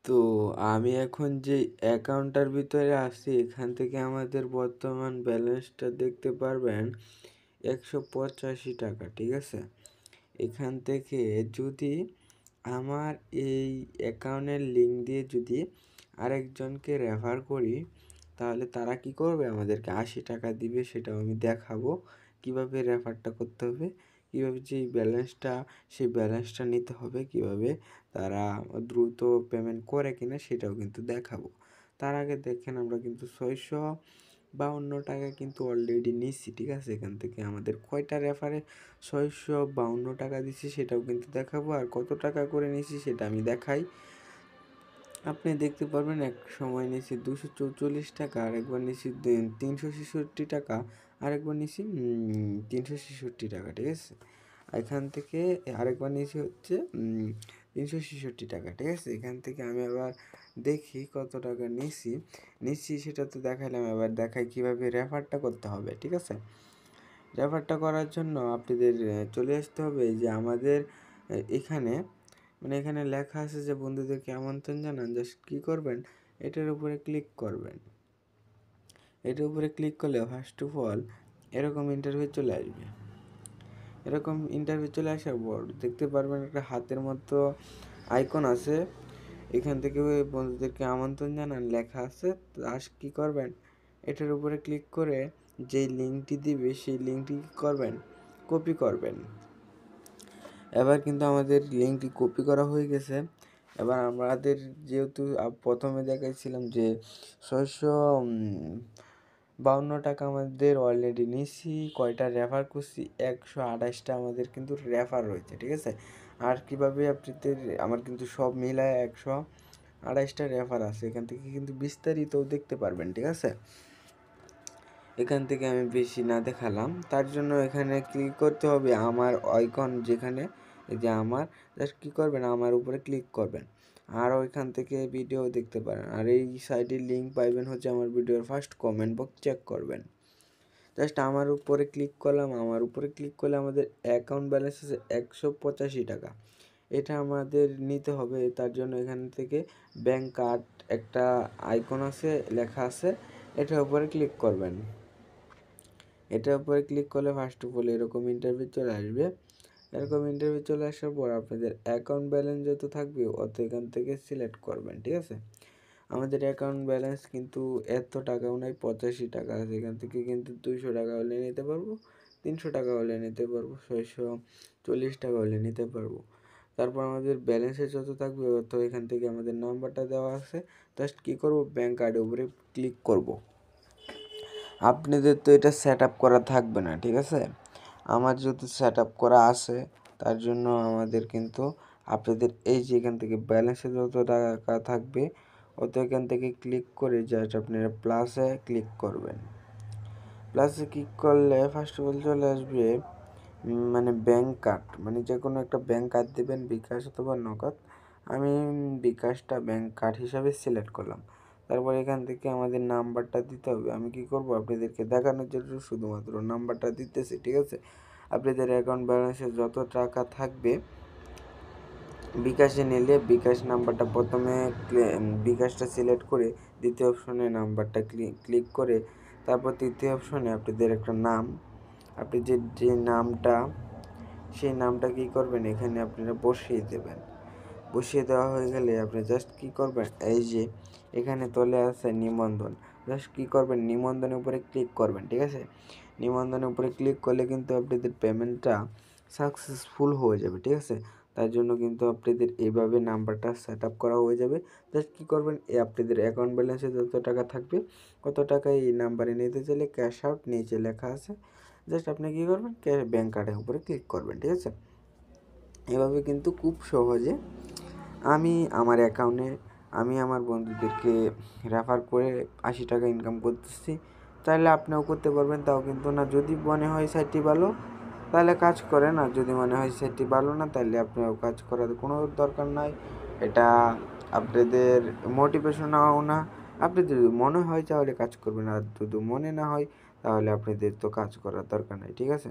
তো আমি এখন যে অ্যাকাউন্টটার ভিতরে আছি এখান থেকে আমাদের বর্তমান ব্যালেন্সটা দেখতে পারবেন 185 টাকা, ঠিক আছে। এখান থেকে যদি আমার এই অ্যাকাউন্টের লিঙ্ক দিয়ে যদি আরেকজনকে রেফার করি, তাহলে তারা কি করবে, আমাদেরকে 80 টাকা দিবে। সেটাও আমি দেখাবো কিভাবে রেফারটা করতে হবে, কিভাবে সেই ব্যালেন্সটা নিতে হবে, কিভাবে তারা দ্রুত পেমেন্ট করে কিনা সেটাও কিন্তু দেখাবো। তার আগে দেখেন আমরা কিন্তু 652 টাকা কিন্তু অলরেডি নিচ্ছি, ঠিক আছে। এখান থেকে আমাদের কয়টা রেফারে 652 টাকা দিচ্ছি সেটাও কিন্তু দেখাবো, আর কত টাকা করে নিচ্ছি সেটা আমি দেখাই। আপনি দেখতে পারবেন এক সময় নিচ্ছি 244 টাকা, আরেকবার নিচ্ছি 366 টাকা, আরেকবার নিচ্ছি 366 টাকা, ঠিক আছে। এখান থেকে আরেকবার নিচ্ছি হচ্ছে 366 টাকা, ঠিক আছে। এখান থেকে আমি আবার দেখি কত টাকা নিচ্ছি সেটা তো দেখাইলাম, এবার দেখাই কিভাবে রেফারটা করতে হবে, ঠিক আছে। রেফারটা করার জন্য আপনাদের চলে আসতে হবে যে আমাদের এখানে, মানে এখানে লেখা আছে যে বন্ধুদেরকে আমন্ত্রণ জানান। জাস্ট কী করবেন, এটার উপরে ক্লিক করবেন। এটার উপরে ক্লিক করলে ফার্স্ট অফ অল এরকম ইন্টারভিউ চলে আসবে। এরকম ইন্টারভিউ চলে আসার পর দেখতে পারবেন একটা হাতের মতো আইকন আছে, এখান থেকে বন্ধুদেরকে আমন্ত্রণ জানান লেখা আছে। জাস্ট কী করবেন, এটার উপরে ক্লিক করে যেই লিঙ্কটি দিবে সেই লিঙ্কটি কী করবেন, কপি করবেন। এবার কিন্তু আমাদের লিঙ্কটি কপি করা হয়ে গেছে। এবার আমাদের যেহেতু প্রথমে দেখাইছিলাম যে 652 টাকা আমাদের অলরেডি নিছি, কয়টা রেফার করছি 128টা আমাদের কিন্তু রেফার রয়েছে, ঠিক আছে। আর কীভাবে আপনাদের, আমার কিন্তু সব মিলায় 128টা রেফার আছে। এখান থেকে কিন্তু বিস্তারিতও দেখতে পারবেন, ঠিক আছে। এখান থেকে আমি বেশি না দেখালাম, তার জন্য এখানে ক্লিক করতে হবে আমার আইকন যেখানে, এই যে আমার, জাস্ট কী করবেন, আমার উপরে ক্লিক করবেন। আর ওইখান থেকে ভিডিও দেখতে পারেন, আর এই সাইটের লিঙ্ক পাইবেন হচ্ছে আমার ভিডিওর ফার্স্ট কমেন্ট বক্স, চেক করবেন। জাস্ট আমার উপরে ক্লিক করলাম, আমার উপরে ক্লিক করলে আমাদের অ্যাকাউন্ট ব্যালেন্স আছে 185 টাকা। এটা আমাদের নিতে হবে, তার জন্য এখান থেকে ব্যাঙ্ক কার্ড একটা আইকন আছে, লেখা আছে, এটার উপরে ক্লিক করবেন। এটার উপরে ক্লিক করলে ফার্স্ট অফ অল এরকম ইন্টারভিউ চলে আসবে। এরকম ইন্টারভিউ চলে আসার পর আপনাদের অ্যাকাউন্ট ব্যালেন্স যত থাকবে অত এখান থেকে সিলেক্ট করবেন, ঠিক আছে। আমাদের অ্যাকাউন্ট ব্যালেন্স কিন্তু এত টাকাও নাই, 85 টাকা আছে। এখান থেকে কিন্তু 200 টাকা হলে নিতে পারবো, 300 টাকা হলে নিতে পারবো, 640 টাকা হলে নিতে পারবো। তারপর আমাদের ব্যালেন্সে যত থাকবে অত এখান থেকে আমাদের নাম্বারটা দেওয়া আছে। জাস্ট কী করবো, ব্যাঙ্ক কার্ডের উপরে ক্লিক করব। আপনাদের তো এটা সেট আপ করা থাকবে না, ঠিক আছে। আমার যেহেতু সেট আপ করা আছে, তার জন্য আমাদের কিন্তু আপনাদের এই যে এখান থেকে ব্যালেন্সে যত টাকা থাকবে অত এখান থেকে ক্লিক করে জাস্ট আপনারা প্লাসে ক্লিক করবেন। প্লাসে ক্লিক করলে ফার্স্ট অফ অল চলে আসবে মানে ব্যাঙ্ক কার্ড, মানে যে কোনো একটা ব্যাঙ্ক কার্ড দেবেন, বিকাশ অথবা নগদ। আমি বিকাশটা ব্যাঙ্ক কার্ড হিসাবে সিলেক্ট করলাম। তারপর এখান থেকে আমাদের নাম্বারটা দিতে হবে। আমি কি করব, আপনাদেরকে দেখানোর জন্য শুধুমাত্র নাম্বারটা দিতেছি, ঠিক আছে। আপনাদের অ্যাকাউন্ট ব্যালেন্সে যত টাকা থাকবে বিকাশে নিলে বিকাশ নাম্বারটা প্রথমে বিকাশটা সিলেক্ট করে দ্বিতীয় অপশনে নাম্বারটা ক্লিক করে তারপর তৃতীয় অপশনে আপনাদের একটা নাম, আপনি যে নামটা, সেই নামটা কী করবেন, এখানে আপনারা বসিয়ে দেবেন। বসিয়ে দেওয়া হয়ে গেলে আপনি জাস্ট কী করবেন, এই যে এখানে তলে আছে নিবন্ধন, জাস্ট কী করবেন, নিবন্ধনের উপরে ক্লিক করবেন, ঠিক আছে। নিবন্ধনের উপরে ক্লিক করলে কিন্তু আপনাদের পেমেন্টটা সাকসেসফুল হয়ে যাবে, ঠিক আছে। তার জন্য কিন্তু আপনাদের এইভাবে নাম্বারটা সেট আপ করা হয়ে যাবে। জাস্ট কী করবেন, আপনাদের অ্যাকাউন্ট ব্যালেন্সে যত টাকা থাকবে কত টাকা এই নাম্বারে নিতে চাইলে ক্যাশ আউট নিচে লেখা আছে, জাস্ট আপনি কী করবেন, ব্যাঙ্ক কার্ডের উপরে ক্লিক করবেন, ঠিক আছে। এভাবে কিন্তু খুব সহজে আমি আমার অ্যাকাউন্টে আমি আমার বন্ধুদেরকে রেফার করে 80 টাকা ইনকাম করতেছি। চাইলে আপনিও করতে পারবেন, তাও কিন্তু না, যদি মনে হয় সাইটটি ভালো তাহলে কাজ করেন, আর যদি মনে হয় সাইটটি ভালো না তাহলে আপনিও কাজ করার কোনো দরকার নাই। এটা আপনাদের মোটিভেশনাও না, আপনি যদি মনে হয় তাহলে কাজ করবেন, আর যদি মনে না হয় তাহলে আপনাদের তো কাজ করার দরকার নাই, ঠিক আছে?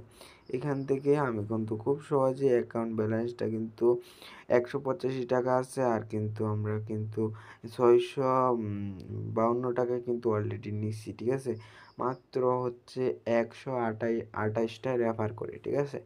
এখান থেকে আমি কিন্তু খুব সহজে অ্যাকাউন্ট ব্যালেন্সটা কিন্তু 185 টাকা আছে, আর কিন্তু আমরা কিন্তু 652 টাকায় কিন্তু অলরেডি নিচ্ছি, ঠিক আছে? মাত্র হচ্ছে 128টা রেফার করে, ঠিক আছে?